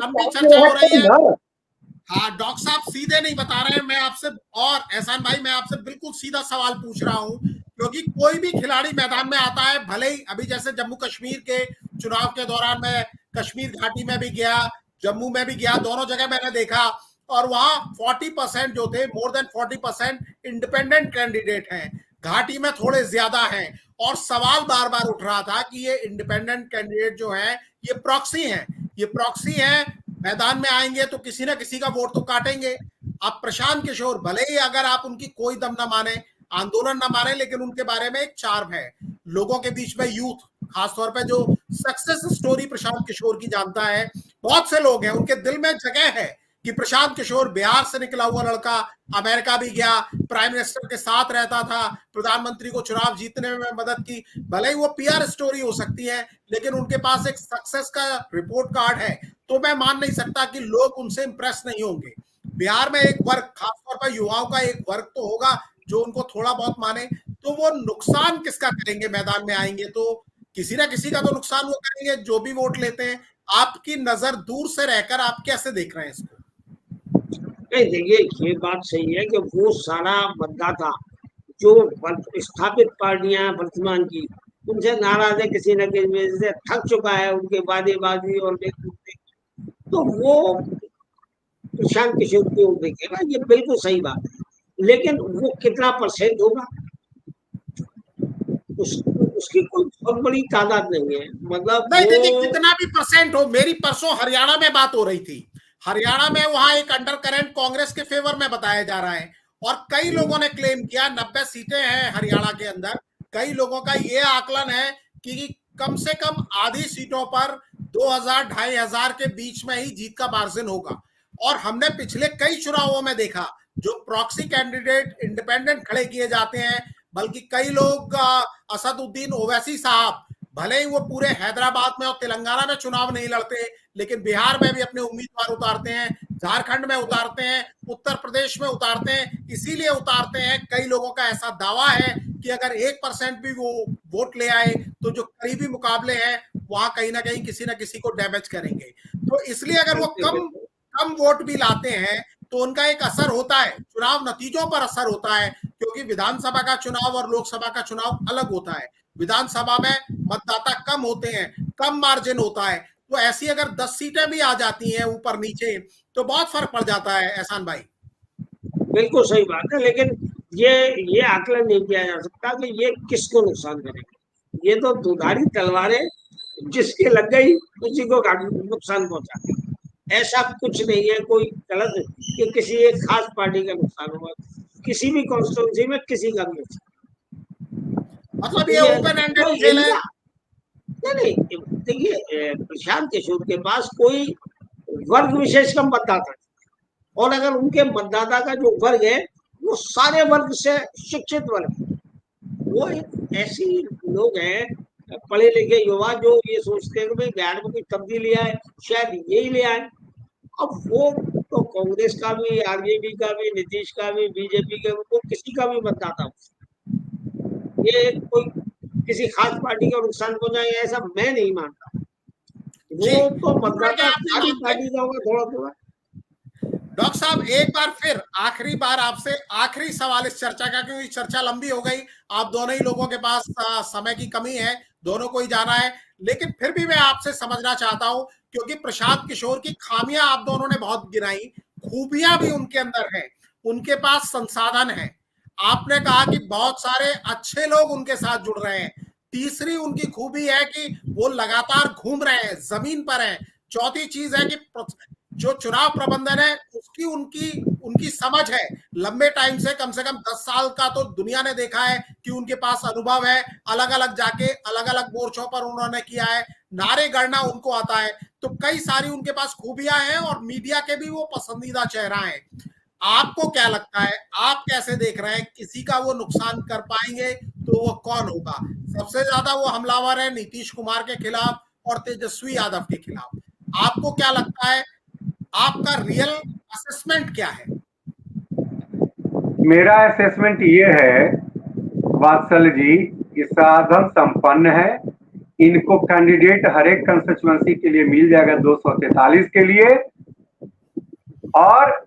लंबी चर्चा हो रही है। हाँ डॉक्टर साहब सीधे नहीं बता रहे हैं, मैं आपसे, और एहसान भाई मैं आपसे बिल्कुल सीधा सवाल पूछ रहा हूं, क्योंकि कोई भी खिलाड़ी मैदान में आता है, भले ही अभी जैसे जम्मू कश्मीर के चुनाव के दौरान मैं कश्मीर घाटी में भी गया, जम्मू में भी गया, दोनों जगह मैंने देखा, और वहां 40% जो थे, मोर देन 40% इंडिपेंडेंट कैंडिडेट हैं, घाटी में थोड़े ज्यादा हैं, और सवाल बार बार उठ रहा था कि ये इंडिपेंडेंट कैंडिडेट जो है ये प्रॉक्सी हैं, ये प्रॉक्सी हैं, मैदान में आएंगे तो किसी ना किसी का वोट तो काटेंगे। अब प्रशांत किशोर, भले ही अगर आप उनकी कोई दम ना माने, आंदोलन ना माने, लेकिन उनके बारे में एक चार्म है लोगों के बीच में, यूथ खासतौर पे जो सक्सेस स्टोरी प्रशांत किशोर की जानता है, बहुत से लोग हैं उनके दिल में जगह है कि प्रशांत किशोर बिहार से निकला हुआ लड़का, अमेरिका भी गया, प्राइम मिनिस्टर के साथ रहता था, प्रधानमंत्री को चुनाव जीतने में मदद की, भले ही वो पीआर स्टोरी हो सकती है, लेकिन उनके पास एक सक्सेस का रिपोर्ट कार्ड है, तो मैं मान नहीं सकता कि लोग उनसे इंप्रेस नहीं होंगे। बिहार में एक वर्ग, खासतौर पर युवाओं का एक वर्ग तो होगा जो उनको थोड़ा बहुत माने, तो वो नुकसान किसका करेंगे, मैदान में आएंगे तो किसी ना किसी का तो नुकसान वो करेंगे जो भी वोट लेते हैं। आपकी नजर दूर से रहकर आप कैसे देख रहे हैं इसको? नहीं देखिए, ये बात सही है कि वो सारा मतदाता जो स्थापित पार्टियां वर्तमान की, उनसे नाराज है, किसी न किसी वजह से थक चुका है उनके वादेबाजी और तो वो प्रशांत किशोर की ओर देखेगा, ये बिल्कुल सही बात है। लेकिन वो कितना परसेंट होगा उसकी कोई बहुत बड़ी तादाद नहीं है, मतलब नहीं देखिए, कितना भी परसेंट हो, मेरी परसों हरियाणा में बात हो रही थी, हरियाणा में वहां एक अंडर करंट कांग्रेस के फेवर में बताया जा रहा है, और कई लोगों ने क्लेम किया 90 सीटें हैं हरियाणा के अंदर, कई लोगों का यह आकलन है कि कम से कम आधी सीटों पर 2000-2500 के बीच में ही जीत का मार्जिन होगा। और हमने पिछले कई चुनावों में देखा, जो प्रॉक्सी कैंडिडेट इंडिपेंडेंट खड़े किए जाते हैं, बल्कि कई लोग, असदुद्दीन ओवैसी साहब, भले ही वो पूरे हैदराबाद में और तेलंगाना में चुनाव नहीं लड़ते, लेकिन बिहार में भी अपने उम्मीदवार उतारते हैं, झारखंड में उतारते हैं, उत्तर प्रदेश में उतारते हैं, इसीलिए उतारते हैं, कई लोगों का ऐसा दावा है कि अगर 1% भी वो वोट ले आए तो जो करीबी मुकाबले हैं वहां कहीं ना कहीं किसी ना किसी को डैमेज करेंगे, तो इसलिए अगर वो कम कम वोट भी लाते हैं तो उनका एक असर होता है, चुनाव नतीजों पर असर होता है, क्योंकि विधानसभा का चुनाव और लोकसभा का चुनाव अलग होता है। विधानसभा में मतदाता कम होते हैं, कम मार्जिन होता है, तो ऐसी अगर 10 सीटें भी आ जाती हैं ऊपर नीचे तो बहुत फर्क पड़ जाता है। एहसान भाई बिल्कुल सही बात है, लेकिन ये आकलन नहीं किया जा सकता कि ये किसको नुकसान करेगा। ये तो दुधारी तलवारें जिसके लग गई उसी को नुकसान पहुंचा, ऐसा कुछ नहीं है कोई गलत कि किसी एक खास पार्टी का नुकसान हुआ, किसी भी कॉन्स्टिट्यूंसी में किसी का भी मतलब ये ओपन एंडेड खेल है। नहीं देखिए, प्रशांत किशोर के पास कोई वर्ग विशेष का मतदाता, और अगर उनके मतदाता का जो वर्ग है वो सारे वर्ग से शिक्षित वर्ग, वो ऐसी लोग हैं पढ़े लिखे युवा जो ये सोचते हैं कि भाई बिहार में कोई तब्दीली आए, शायद यही ले आए। अब वो तो कांग्रेस का भी, आरजेडी का भी, नीतीश का भी, बीजेपी का भी, वो किसी का भी मतदाता हो, ये कोई किसी खास पार्टी का नुकसान पहुंचाएगा ऐसा मैं नहीं मानता। वो तो मतदाता सारी पार्टी का होगा थोड़ा थोड़ा। डॉक्टर साहब एक बार फिर आखिरी बार आपसे आखिरी सवाल इस चर्चा का, क्योंकि चर्चा लंबी हो गई, आप दोनों ही लोगों के पास समय की कमी है, दोनों को ही जाना है, लेकिन फिर भी मैं आपसे समझना चाहता हूं, क्योंकि प्रशांत किशोर की खामियां आप दोनों ने बहुत गिनाई, खूबियां भी उनके अंदर है, उनके पास संसाधन है, आपने कहा कि बहुत सारे अच्छे लोग उनके साथ जुड़ रहे हैं, तीसरी उनकी खूबी है कि वो लगातार घूम रहे हैं, जमीन पर हैं, चौथी चीज है कि जो चुनाव प्रबंधन है उसकी उनकी उनकी समझ है, लंबे टाइम से कम 10 साल का तो दुनिया ने देखा है कि उनके पास अनुभव है, अलग अलग जाके अलग अलग मोर्चों पर उन्होंने किया है, नारे गढ़ना उनको आता है, तो कई सारी उनके पास खूबियां हैं, और मीडिया के भी वो पसंदीदा चेहरा है। आपको क्या लगता है, आप कैसे देख रहे हैं, किसी का वो नुकसान कर पाएंगे तो वो कौन होगा? सबसे ज्यादा वो हमलावर है नीतीश कुमार के खिलाफ और तेजस्वी यादव के खिलाफ, आपको क्या लगता है, आपका रियल असेसमेंट क्या है? मेरा असेसमेंट ये है वात्सल जी कि साधन संपन्न है, इनको कैंडिडेट हर एक कंस्टिट्यूएंसी के लिए मिल जाएगा 243 के लिए, और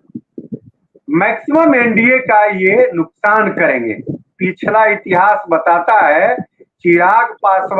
मैक्सिमम एनडीए का ये नुकसान करेंगे। पिछला इतिहास बताता है चिराग पासवान